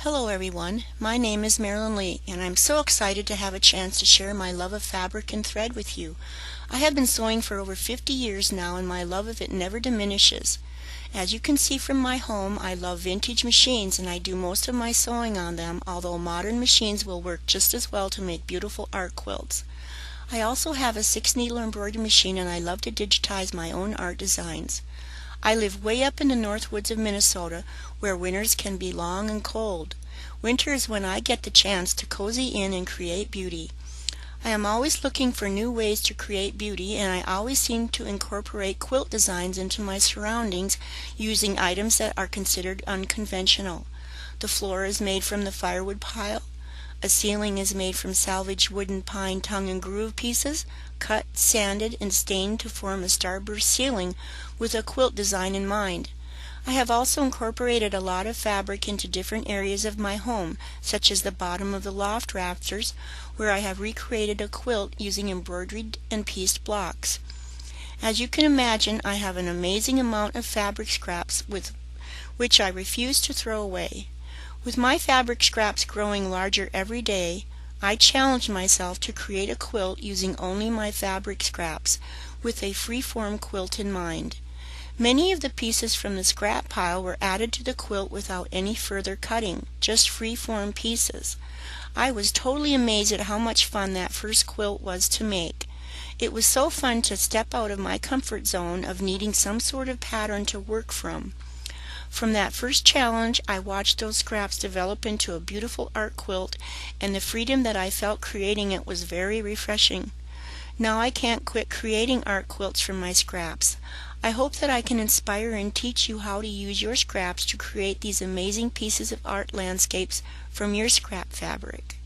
Hello everyone, my name is Marilyn Lee and I'm so excited to have a chance to share my love of fabric and thread with you. I have been sewing for over 50 years now and my love of it never diminishes. As you can see from my home, I love vintage machines and I do most of my sewing on them, although modern machines will work just as well to make beautiful art quilts. I also have a 6-needle embroidery machine and I love to digitize my own art designs. I live way up in the north woods of Minnesota where winters can be long and cold. Winter is when I get the chance to cozy in and create beauty. I am always looking for new ways to create beauty and I always seem to incorporate quilt designs into my surroundings using items that are considered unconventional. The floor is made from the firewood pile. A ceiling is made from salvaged wooden pine tongue and groove pieces, cut, sanded, and stained to form a starburst ceiling with a quilt design in mind. I have also incorporated a lot of fabric into different areas of my home, such as the bottom of the loft rafters, where I have recreated a quilt using embroidered and pieced blocks. As you can imagine, I have an amazing amount of fabric scraps with which I refuse to throw away. With my fabric scraps growing larger every day, I challenged myself to create a quilt using only my fabric scraps, with a free-form quilt in mind. Many of the pieces from the scrap pile were added to the quilt without any further cutting, just free-form pieces. I was totally amazed at how much fun that first quilt was to make. It was so fun to step out of my comfort zone of needing some sort of pattern to work from. From that first challenge, I watched those scraps develop into a beautiful art quilt, and the freedom that I felt creating it was very refreshing. Now I can't quit creating art quilts from my scraps. I hope that I can inspire and teach you how to use your scraps to create these amazing pieces of art landscapes from your scrap fabric.